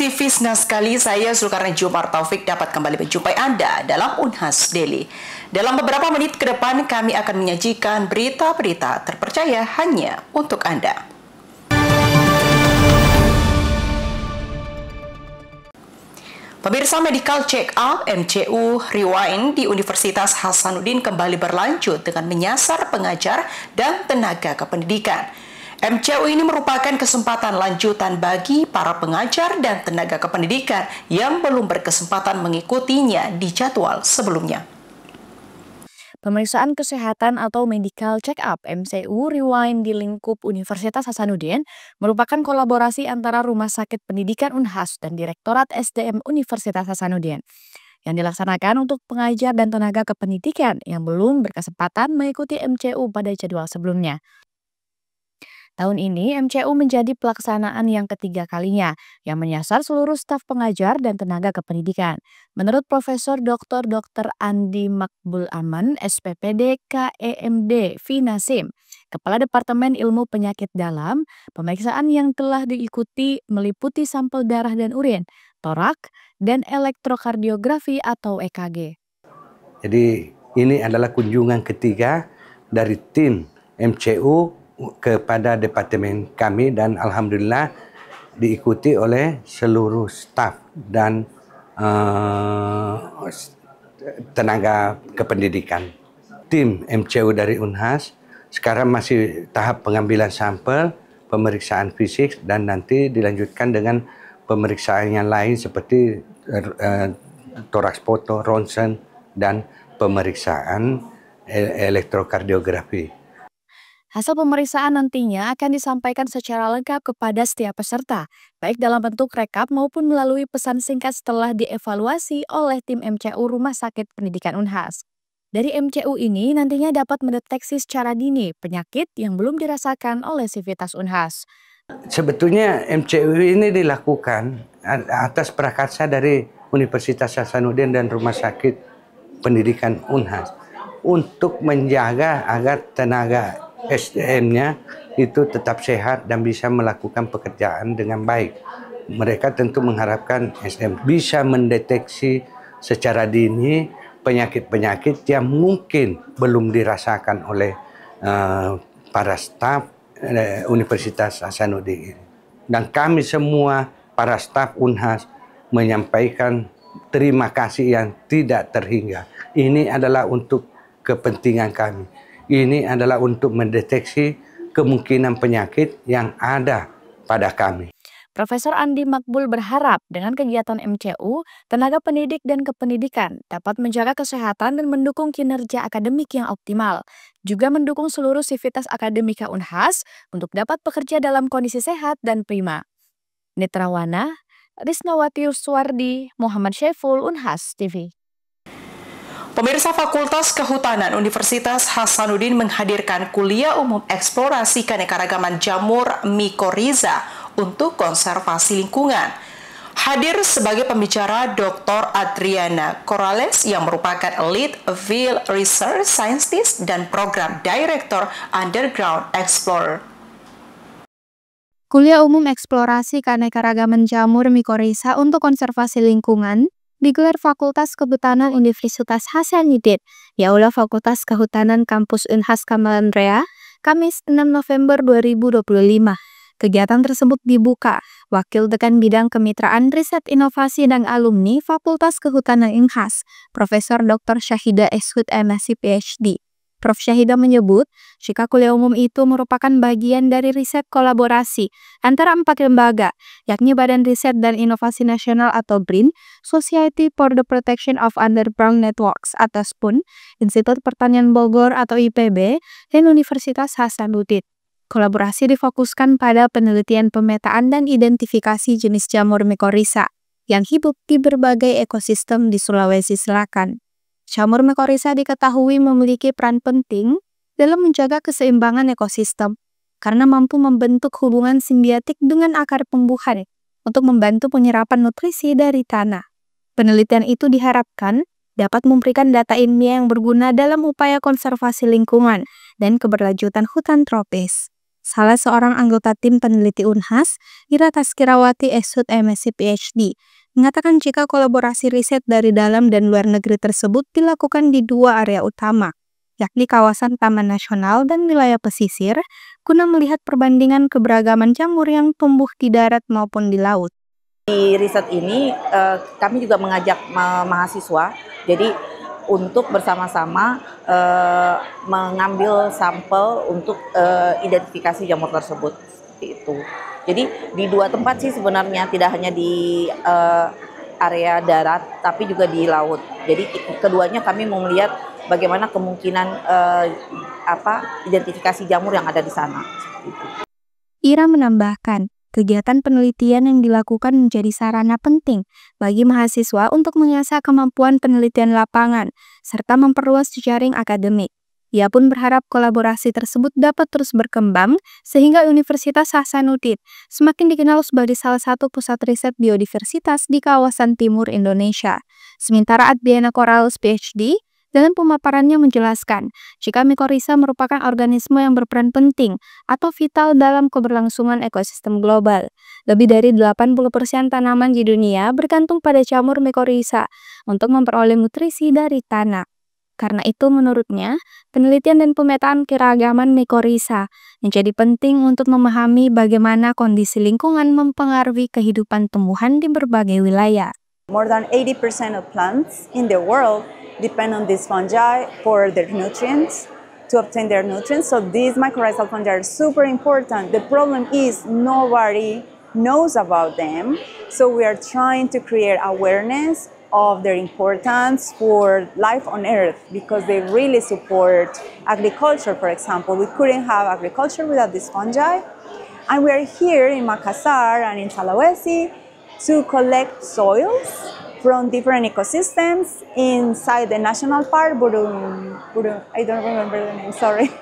aktivis Naskali, saya Zulkarnain Jumar Taufik dapat kembali menjumpai Anda dalam Unhas Daily. Dalam beberapa menit ke depan kami akan menyajikan berita-berita terpercaya hanya untuk Anda. Pemirsa, Medical Check Up MCU Rewind di Universitas Hasanuddin kembali berlanjut dengan menyasar pengajar dan tenaga kependidikan. MCU ini merupakan kesempatan lanjutan bagi para pengajar dan tenaga kependidikan yang belum berkesempatan mengikutinya di jadwal sebelumnya. Pemeriksaan kesehatan atau Medical Check-up MCU Rewind di lingkup Universitas Hasanuddin merupakan kolaborasi antara Rumah Sakit Pendidikan Unhas dan Direktorat SDM Universitas Hasanuddin yang dilaksanakan untuk pengajar dan tenaga kependidikan yang belum berkesempatan mengikuti MCU pada jadwal sebelumnya. Tahun ini, MCU menjadi pelaksanaan yang ketiga kalinya yang menyasar seluruh staf pengajar dan tenaga kependidikan. Menurut Profesor Dr. Andi Makbul Aman, SPPD KEMD Finasim, Kepala Departemen Ilmu Penyakit Dalam, pemeriksaan yang telah diikuti meliputi sampel darah dan urin, torak, dan elektrokardiografi atau EKG. Jadi ini adalah kunjungan ketiga dari tim MCU kepada departemen kami dan alhamdulillah diikuti oleh seluruh staf dan tenaga kependidikan. Tim MCU dari Unhas sekarang masih tahap pengambilan sampel, pemeriksaan fisik dan nanti dilanjutkan dengan pemeriksaan yang lain seperti toraks foto, ronsen dan pemeriksaan elektrokardiografi. Hasil pemeriksaan nantinya akan disampaikan secara lengkap kepada setiap peserta, baik dalam bentuk rekap maupun melalui pesan singkat setelah dievaluasi oleh tim MCU Rumah Sakit Pendidikan Unhas. Dari MCU ini nantinya dapat mendeteksi secara dini penyakit yang belum dirasakan oleh Sivitas Unhas. Sebetulnya MCU ini dilakukan atas prakarsa dari Universitas Hasanuddin dan Rumah Sakit Pendidikan Unhas untuk menjaga agar tenaga SDM-nya itu tetap sehat dan bisa melakukan pekerjaan dengan baik. Mereka tentu mengharapkan SDM bisa mendeteksi secara dini penyakit-penyakit yang mungkin belum dirasakan oleh para staf Universitas Hasanuddin. Dan kami semua para staf Unhas menyampaikan terima kasih yang tidak terhingga. Ini adalah untuk kepentingan kami. Ini adalah untuk mendeteksi kemungkinan penyakit yang ada pada kami. Profesor Andi Makbul berharap dengan kegiatan MCU, tenaga pendidik dan kependidikan dapat menjaga kesehatan dan mendukung kinerja akademik yang optimal. Juga mendukung seluruh sivitas akademika Unhas untuk dapat bekerja dalam kondisi sehat dan prima. Netrawana, Risnawati Suwardi, Muhammad Syaiful, Unhas TV. Pemirsa, Fakultas Kehutanan Universitas Hasanuddin menghadirkan kuliah umum eksplorasi keanekaragaman jamur Mycorrhiza untuk konservasi lingkungan. Hadir sebagai pembicara Dr. Adriana Corrales yang merupakan Lead Field Research Scientist dan Program Director Underground Explorer. Kuliah umum eksplorasi keanekaragaman jamur Mycorrhiza untuk konservasi lingkungan digelar Fakultas Kehutanan Universitas Hasanuddin, di Aula Fakultas Kehutanan Kampus Unhas Kamalandrea, Kamis 6 November 2025. Kegiatan tersebut dibuka Wakil Dekan Bidang Kemitraan Riset Inovasi dan Alumni Fakultas Kehutanan Unhas, Profesor Dr. Syahidah Eshud MSc PhD. Prof. Syahidah menyebut, jika kuliah umum itu merupakan bagian dari riset kolaborasi antara 4 lembaga, yakni Badan Riset dan Inovasi Nasional atau BRIN, Society for the Protection of Underground Networks atau SPUN, Institut Pertanian Bogor atau IPB, dan Universitas Hasanuddin. Kolaborasi difokuskan pada penelitian pemetaan dan identifikasi jenis jamur Mycorrhiza yang hidup di berbagai ekosistem di Sulawesi Selatan. Jamur Mycorrhiza diketahui memiliki peran penting dalam menjaga keseimbangan ekosistem karena mampu membentuk hubungan simbiotik dengan akar tumbuhan untuk membantu penyerapan nutrisi dari tanah. Penelitian itu diharapkan dapat memberikan data ilmiah yang berguna dalam upaya konservasi lingkungan dan keberlanjutan hutan tropis. Salah seorang anggota tim peneliti Unhas, Ira Taskirawati Esud MSc PhD, mengatakan jika kolaborasi riset dari dalam dan luar negeri tersebut dilakukan di dua area utama, yakni kawasan Taman Nasional dan wilayah pesisir, guna melihat perbandingan keberagaman jamur yang tumbuh di darat maupun di laut. Di riset ini kami juga mengajak mahasiswa, jadi untuk bersama-sama mengambil sampel untuk identifikasi jamur tersebut, seperti itu. Jadi di dua tempat sih sebenarnya, tidak hanya di area darat, tapi juga di laut. Jadi keduanya kami mau melihat bagaimana kemungkinan identifikasi jamur yang ada di sana. Ira menambahkan, kegiatan penelitian yang dilakukan menjadi sarana penting bagi mahasiswa untuk mengasah kemampuan penelitian lapangan, serta memperluas jejaring akademik. Ia pun berharap kolaborasi tersebut dapat terus berkembang, sehingga Universitas Hasanuddin semakin dikenal sebagai salah satu pusat riset biodiversitas di kawasan timur Indonesia. Sementara Adriana Corrales PhD, dalam pemaparannya menjelaskan, jika mikorrhiza merupakan organisme yang berperan penting atau vital dalam keberlangsungan ekosistem global. Lebih dari 80% tanaman di dunia bergantung pada jamur mikorrhiza untuk memperoleh nutrisi dari tanah. Karena itu menurutnya, penelitian dan pemetaan keragaman mikorrhiza menjadi penting untuk memahami bagaimana kondisi lingkungan mempengaruhi kehidupan tumbuhan di berbagai wilayah. More than 80% of plants in the world depend on these fungi for their nutrients, to obtain their nutrients. So these mycorrhizal fungi are super important. The problem is nobody knows about them. So we are trying to create awareness of their importance for life on Earth, because they really support agriculture, for example. We couldn't have agriculture without these fungi. And we are here in Makassar and in Sulawesi to collect soils from different ecosystems inside the national park, I don't remember the name, sorry.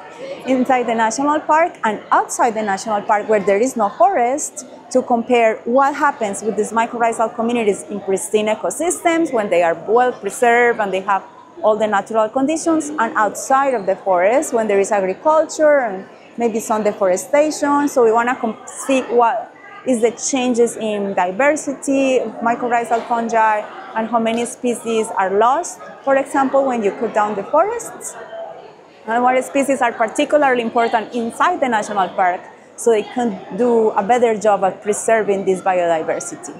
Inside the national park and outside the national park where there is no forest, to compare what happens with these mycorrhizal communities in pristine ecosystems when they are well preserved and they have all the natural conditions, and outside of the forest when there is agriculture and maybe some deforestation. So we want to see what is the changes in diversity of mycorrhizal fungi and how many species are lost, for example, when you cut down the forests, and what species are particularly important inside the national park, so they can do a better job at preserving this biodiversity.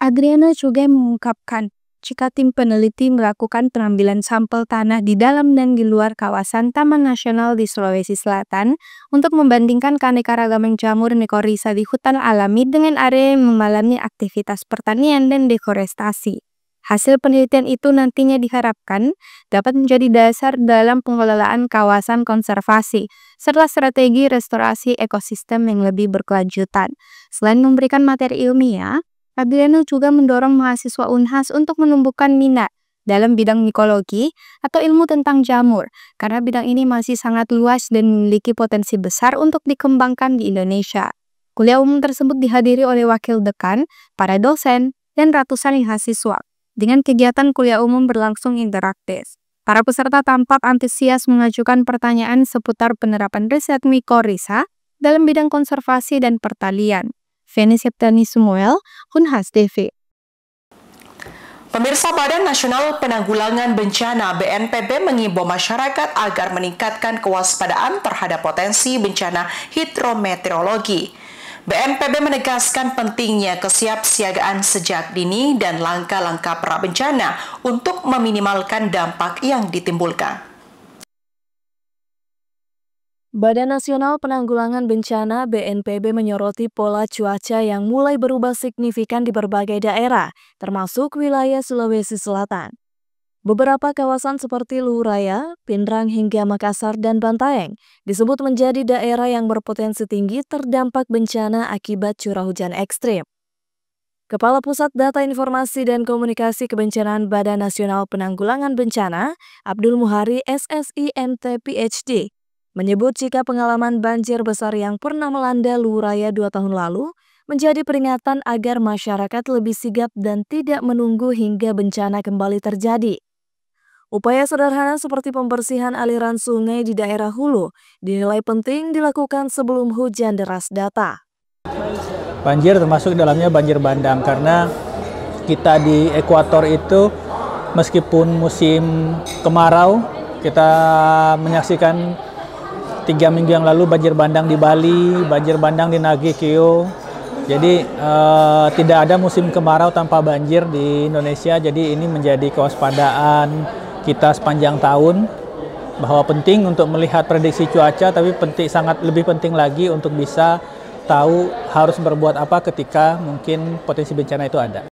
Adriana juga mengungkapkan, jika tim peneliti melakukan pengambilan sampel tanah di dalam dan di luar kawasan Taman Nasional di Sulawesi Selatan untuk membandingkan keanekaragaman jamur mikorrhiza di hutan alami dengan area yang mengalami aktivitas pertanian dan deforestasi. Hasil penelitian itu nantinya diharapkan dapat menjadi dasar dalam pengelolaan kawasan konservasi serta strategi restorasi ekosistem yang lebih berkelanjutan. Selain memberikan materi ilmiah, Adriana juga mendorong mahasiswa Unhas untuk menumbuhkan minat dalam bidang mikologi atau ilmu tentang jamur, karena bidang ini masih sangat luas dan memiliki potensi besar untuk dikembangkan di Indonesia. Kuliah umum tersebut dihadiri oleh wakil dekan, para dosen, dan ratusan mahasiswa. Dengan kegiatan kuliah umum berlangsung interaktif, para peserta tampak antusias mengajukan pertanyaan seputar penerapan riset mikorrhiza dalam bidang konservasi dan pertanian. Feni Septiani Samuel, Unhas TV. Pemirsa, Badan Nasional Penanggulangan Bencana BNPB mengimbau masyarakat agar meningkatkan kewaspadaan terhadap potensi bencana hidrometeorologi. BNPB menegaskan pentingnya kesiapsiagaan sejak dini dan langkah-langkah pra-bencana untuk meminimalkan dampak yang ditimbulkan. Badan Nasional Penanggulangan Bencana BNPB menyoroti pola cuaca yang mulai berubah signifikan di berbagai daerah, termasuk wilayah Sulawesi Selatan. Beberapa kawasan seperti Luhuraya, Pindrang hingga Makassar dan Bantaeng disebut menjadi daerah yang berpotensi tinggi terdampak bencana akibat curah hujan ekstrim. Kepala Pusat Data Informasi dan Komunikasi Kebencanaan Badan Nasional Penanggulangan Bencana, Abdul Muhari SSI MT PhD, menyebut jika pengalaman banjir besar yang pernah melanda Luhuraya 2 tahun lalu menjadi peringatan agar masyarakat lebih sigap dan tidak menunggu hingga bencana kembali terjadi. Upaya sederhana seperti pembersihan aliran sungai di daerah hulu dinilai penting dilakukan sebelum hujan deras datang. Banjir termasuk dalamnya banjir bandang, karena kita di ekuator itu meskipun musim kemarau, kita menyaksikan 3 minggu yang lalu banjir bandang di Bali, banjir bandang di Nagih Keo. Jadi tidak ada musim kemarau tanpa banjir di Indonesia. Jadi ini menjadi kewaspadaan kita sepanjang tahun, bahwa penting untuk melihat prediksi cuaca, tapi sangat lebih penting lagi untuk bisa tahu harus berbuat apa ketika mungkin potensi bencana itu ada.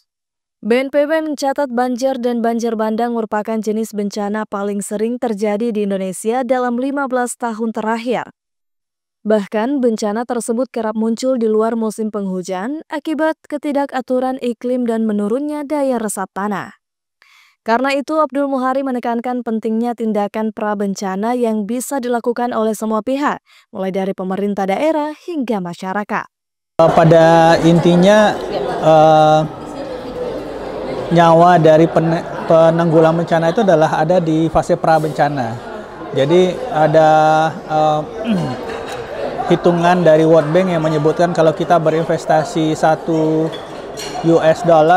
BNPB mencatat banjir dan banjir bandang merupakan jenis bencana paling sering terjadi di Indonesia dalam 15 tahun terakhir. Bahkan bencana tersebut kerap muncul di luar musim penghujan akibat ketidakaturan iklim dan menurunnya daya resap tanah. Karena itu, Abdul Muhari menekankan pentingnya tindakan prabencana yang bisa dilakukan oleh semua pihak, mulai dari pemerintah daerah hingga masyarakat. Pada intinya, nyawa dari penanggulangan bencana itu adalah ada di fase prabencana. Jadi ada hitungan dari World Bank yang menyebutkan kalau kita berinvestasi $1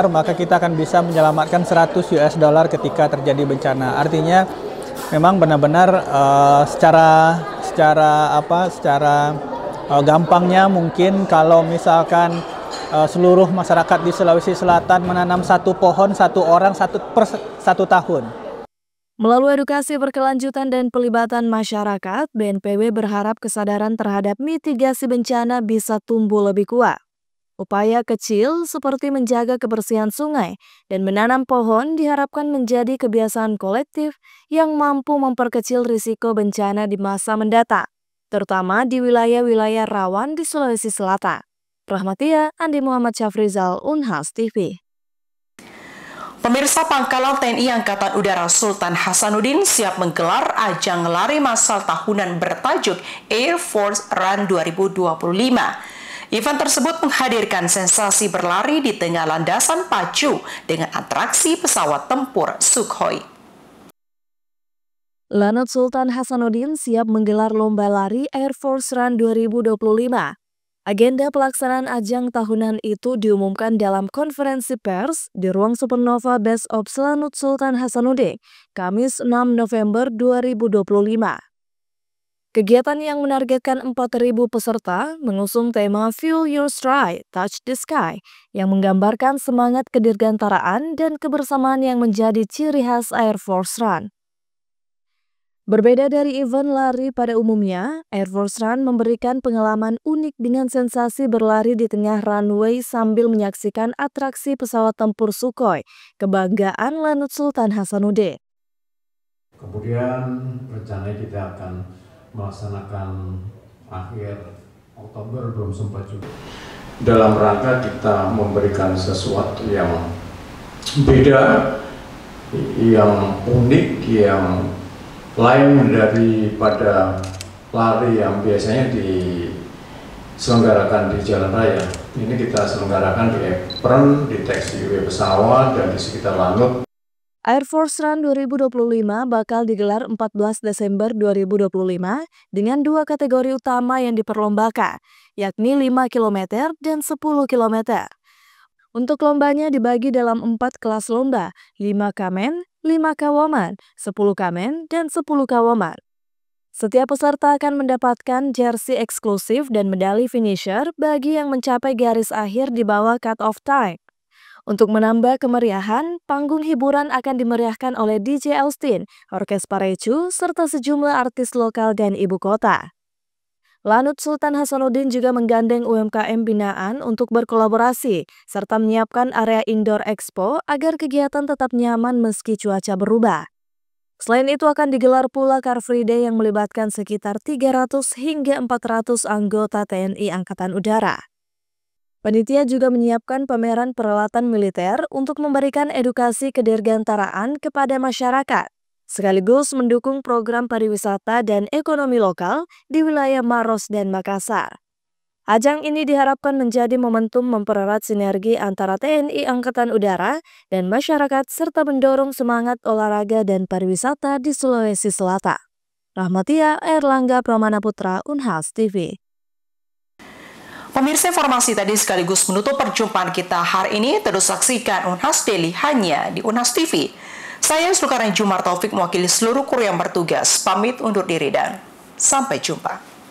maka kita akan bisa menyelamatkan $100 ketika terjadi bencana. Artinya memang benar-benar secara gampangnya mungkin kalau misalkan seluruh masyarakat di Sulawesi Selatan menanam 1 pohon 1 orang per 1 tahun. Melalui edukasi berkelanjutan dan pelibatan masyarakat, BNPB berharap kesadaran terhadap mitigasi bencana bisa tumbuh lebih kuat. Upaya kecil seperti menjaga kebersihan sungai dan menanam pohon diharapkan menjadi kebiasaan kolektif yang mampu memperkecil risiko bencana di masa mendatang, terutama di wilayah-wilayah rawan di Sulawesi Selatan. Rahmatia, Andi Muhammad Syafrizal, Unhas TV. Pemirsa, Pangkalan TNI Angkatan Udara Sultan Hasanuddin siap menggelar ajang lari massal tahunan bertajuk Air Force Run 2025. Event tersebut menghadirkan sensasi berlari di tengah landasan pacu dengan atraksi pesawat tempur Sukhoi. Lanut Sultan Hasanuddin siap menggelar lomba lari Air Force Run 2025. Agenda pelaksanaan ajang tahunan itu diumumkan dalam konferensi pers di Ruang Supernova Base Ops Lanut Sultan Hasanuddin, Kamis 6 November 2025. Kegiatan yang menargetkan 4.000 peserta mengusung tema Feel Your Stride, Touch the Sky yang menggambarkan semangat kedirgantaraan dan kebersamaan yang menjadi ciri khas Air Force Run. Berbeda dari event lari pada umumnya, Air Force Run memberikan pengalaman unik dengan sensasi berlari di tengah runway sambil menyaksikan atraksi pesawat tempur Sukhoi, kebanggaan Lanut Sultan Hasanuddin. Kemudian rencananya kita akan melaksanakan akhir Oktober, belum sempat juga. Dalam rangka kita memberikan sesuatu yang beda, yang unik, yang lain daripada lari yang biasanya diselenggarakan di jalan raya. Ini kita selenggarakan di apron, di taxiway pesawat, dan di sekitar Lanut. Air Force Run 2025 bakal digelar 14 Desember 2025 dengan 2 kategori utama yang diperlombakan, yakni 5 km dan 10 km. Untuk lombanya dibagi dalam 4 kelas lomba, 5 kamen, 5 kawaman, 10 kamen, dan 10 kawaman. Setiap peserta akan mendapatkan jersey eksklusif dan medali finisher bagi yang mencapai garis akhir di bawah cut-off time. Untuk menambah kemeriahan, panggung hiburan akan dimeriahkan oleh DJ Austin, Orkes Parecu, serta sejumlah artis lokal dan ibu kota. Lanut Sultan Hasanuddin juga menggandeng UMKM binaan untuk berkolaborasi, serta menyiapkan area indoor expo agar kegiatan tetap nyaman meski cuaca berubah. Selain itu akan digelar pula Car Free Day yang melibatkan sekitar 300 hingga 400 anggota TNI Angkatan Udara. Panitia juga menyiapkan pameran peralatan militer untuk memberikan edukasi kedirgantaraan kepada masyarakat, sekaligus mendukung program pariwisata dan ekonomi lokal di wilayah Maros dan Makassar. Ajang ini diharapkan menjadi momentum mempererat sinergi antara TNI Angkatan Udara dan masyarakat serta mendorong semangat olahraga dan pariwisata di Sulawesi Selatan. Rahmatia Erlangga Pramana Putra, Unhas TV. Pemirsa, informasi tadi sekaligus menutup perjumpaan kita hari ini. Terus saksikan Unhas Daily hanya di Unhas TV. Saya Sulkarnain Jumar Taufik mewakili seluruh kru yang bertugas. Pamit undur diri dan sampai jumpa.